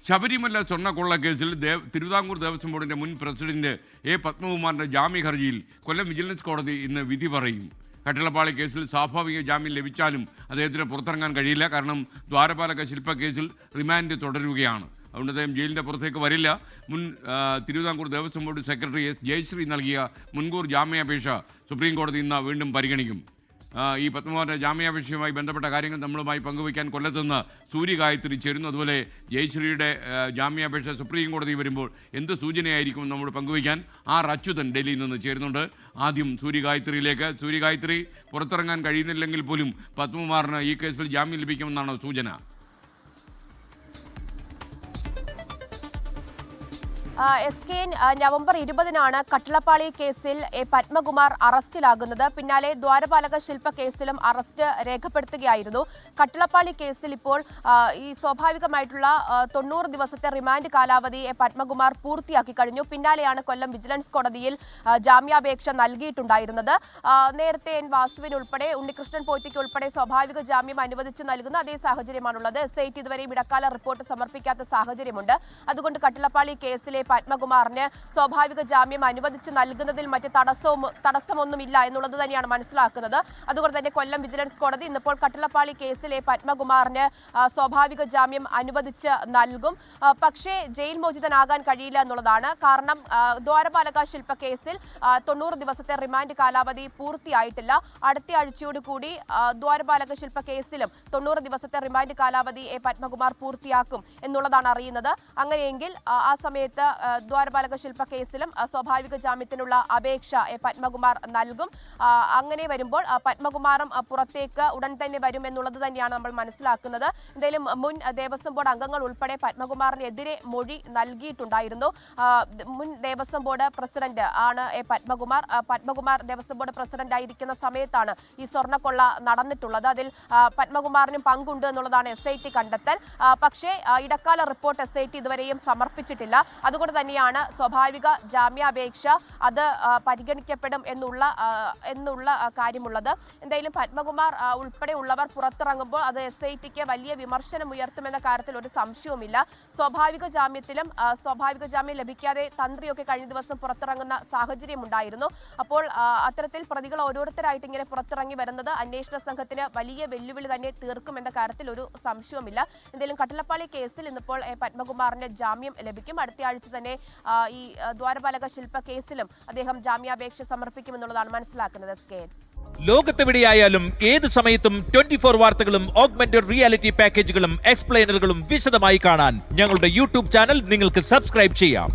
ശബരിമല സ്വർണ്ണക്കൊള്ള കേസിൽ തിരുവിതാംകൂർ ദേവസ്വം ബോർഡിന്റെ മുൻ പ്രസിഡന്റ് എ പത്മകുമാറിന്റെ ജാമ്യ ഹർജിയിൽ കൊല്ലം വിജിലൻസ് കോടതി ഇന്ന് വിധി പറയും. കട്ടിളപ്പാളി കേസിൽ സ്വാഭാവിക ജാമ്യം ലഭിച്ചാലും അദ്ദേഹത്തിന് പുറത്തിറങ്ങാൻ കഴിയില്ല. കാരണം ദ്വാരപാലക ശില്പ കേസിൽ റിമാൻഡ് തുടരുകയാണ്. അതുകൊണ്ട് അദ്ദേഹം ജയിലിൻ്റെ പുറത്തേക്ക് വരില്ല. മുൻ Thiruvithamkoor Devaswom board secretary S Jayasree നൽകിയ മുൻകൂർ ജാമ്യാപേക്ഷ സുപ്രീം കോടതി ഇന്ന് വീണ്ടും പരിഗണിക്കും. ഈ പത്മകുമാറിൻ്റെ ജാമ്യാപേക്ഷയുമായി ബന്ധപ്പെട്ട കാര്യങ്ങൾ നമ്മളുമായി പങ്കുവയ്ക്കാൻ കൊല്ലത്തുനിന്ന് സൂര്യ ഗായത്രി ചേരുന്നു. അതുപോലെ ജയശ്രീയുടെ ജാമ്യാപേക്ഷ സുപ്രീം കോടതി വരുമ്പോൾ എന്ത് സൂചനയായിരിക്കും നമ്മൾ പങ്കുവയ്ക്കാൻ അച്യുതൻ ഡൽഹിയിൽ നിന്ന് ചേരുന്നുണ്ട്. ആദ്യം സൂര്യ ഗായത്രിയിലേക്ക്. സൂര്യ ഗായത്രി, പുറത്തിറങ്ങാൻ കഴിയുന്നില്ലെങ്കിൽ പോലും പത്മകുമാറിന് ഈ കേസിൽ ജാമ്യം ലഭിക്കുമെന്നാണ് സൂചന. നവംബർ 20-നാണ് കട്ടിളപ്പാളി കേസിൽ പത്മകുമാർ അറസ്റ്റിലാകുന്നത്. പിന്നാലെ ദ്വാരപാലക ശില്പ കേസിലും അറസ്റ്റ് രേഖപ്പെടുത്തുകയായിരുന്നു. കട്ടിളപ്പാളി കേസിൽ ഇപ്പോൾ ഈ സ്വാഭാവികമായിട്ടുള്ള 90 ദിവസത്തെ റിമാൻഡ് കാലാവധി പത്മകുമാർ പൂർത്തിയാക്കി കഴിഞ്ഞു. പിന്നാലെയാണ് കൊല്ലം വിജിലൻസ് കോടതിയിൽ ജാമ്യാപേക്ഷ നൽകിയിട്ടുണ്ടായിരുന്നത്. നേരത്തെ എൻ വാസുവിന് ഉൾപ്പെടെ ഉണ്ണികൃഷ്ണൻ പോറ്റിക്ക് ഉൾപ്പെടെ സ്വാഭാവിക ജാമ്യം അനുവദിച്ച് നൽകുന്ന അതേ സാഹചര്യമാണുള്ളത്. SIT ഇതുവരെയും ഇടക്കാല റിപ്പോർട്ട് സമർപ്പിക്കാത്ത സാഹചര്യമുണ്ട്. അതുകൊണ്ട് കട്ടിളപ്പാളി കേസിലെ പത്മകുമാറിന് സ്വാഭാവിക ജാമ്യം അനുവദിച്ച് നൽകുന്നതിൽ മറ്റ് തടസ്സമൊന്നുമില്ല എന്നുള്ളത് തന്നെയാണ് മനസ്സിലാക്കുന്നത്. അതുകൊണ്ട് തന്നെ കൊല്ലം വിജിലൻസ് കോടതി ഇന്നിപ്പോൾ കട്ടിളപ്പാളി കേസിലെ പത്മകുമാറിന് സ്വാഭാവിക ജാമ്യം അനുവദിച്ച് നൽകും. പക്ഷേ ജയിൽ മോചിതനാകാൻ കഴിയില്ല എന്നുള്ളതാണ്. കാരണം ദ്വാരപാലക ശില്പ കേസിൽ 90 ദിവസത്തെ റിമാൻഡ് കാലാവധി പൂർത്തിയായിട്ടില്ല. അടുത്ത ആഴ്ചയോടുകൂടി ദ്വാരപാലക ശില്പ കേസിലും 90 ദിവസത്തെ റിമാൻഡ് കാലാവധി പത്മകുമാർ പൂർത്തിയാക്കും എന്നുള്ളതാണ് അറിയുന്നത്. അങ്ങനെയെങ്കിൽ ആ സമയത്ത് ദ്വാരപാലക ശില്പ കേസിലും സ്വാഭാവിക ജാമ്യത്തിനുള്ള അപേക്ഷ പത്മകുമാർ നൽകും. അങ്ങനെ വരുമ്പോൾ പത്മകുമാറും പുറത്തേക്ക് ഉടൻ തന്നെ വരും എന്നുള്ളത് തന്നെയാണ് നമ്മൾ മനസ്സിലാക്കുന്നത്. എന്തായാലും മുൻ ദേവസ്വം ബോർഡ് അംഗങ്ങൾ ഉൾപ്പെടെ പത്മകുമാറിനെതിരെ മൊഴി നൽകിയിട്ടുണ്ടായിരുന്നു. മുൻ ദേവസ്വം ബോർഡ് പ്രസിഡന്റ് ആണ് പത്മകുമാർ. പത്മകുമാർ ദേവസ്വം ബോർഡ് പ്രസിഡന്റ് ആയിരിക്കുന്ന സമയത്താണ് ഈ സ്വർണ്ണക്കൊള്ള നടന്നിട്ടുള്ളത്. അതിൽ പത്മകുമാറിനും പങ്കുണ്ട് എന്നുള്ളതാണ് SIT കണ്ടെത്തൽ. പക്ഷേ ഇടക്കാല റിപ്പോർട്ട് SIT ഇതുവരെയും സമർപ്പിച്ചിട്ടില്ല. അതുകൊണ്ട് തന്നെയാണ് സ്വാഭാവിക ജാമ്യാപേക്ഷ അത് പരിഗണിക്കപ്പെടും എന്നുള്ള കാര്യമുള്ളത്. എന്തായാലും പത്മകുമാർ ഉൾപ്പെടെയുള്ളവർ പുറത്തിറങ്ങുമ്പോൾ അത് SITക്ക് വലിയ വിമർശനം ഉയർത്തുമെന്ന കാര്യത്തിൽ ഒരു സംശയവുമില്ല. സ്വാഭാവിക ജാമ്യം ലഭിക്കാതെ തന്ത്രിയൊക്കെ കഴിഞ്ഞ ദിവസം പുറത്തിറങ്ങുന്ന സാഹചര്യം ഉണ്ടായിരുന്നു. അപ്പോൾ അത്തരത്തിൽ പ്രതികൾ ഓരോരുത്തരായിട്ട് ഇങ്ങനെ പുറത്തിറങ്ങി വരുന്നത് അന്വേഷണ സംഘത്തിന് വലിയ വെല്ലുവിളി തന്നെ തീർക്കുമെന്ന കാര്യത്തിൽ ഒരു സംശയവുമില്ല. എന്തായാലും കട്ടിളപ്പാളി കേസിൽ ഇന്നിപ്പോൾ പത്മകുമാറിന് ജാമ്യം ലഭിക്കും. അടുത്ത ആഴ്ച തന്നെ ഈ ദ്വാരപാലക ശില്പ കേസിലും അദ്ദേഹം ജാമ്യാപേക്ഷ സമർപ്പിക്കുമെന്നുള്ളതാണ് മനസ്സിലാക്കുന്നത്. ലോകത്തെവിടെയായാലും ഏത് സമയത്തും 24 വാർത്തകളും ഓഗ്മെന്റഡ് റിയാലിറ്റി പാക്കേജുകളും എക്സ്പ്ലെയിനറുകളും വിശദമായി കാണാൻ ഞങ്ങളുടെ YouTube ചാനൽ നിങ്ങൾക്ക് സബ്സ്ക്രൈബ് ചെയ്യാം.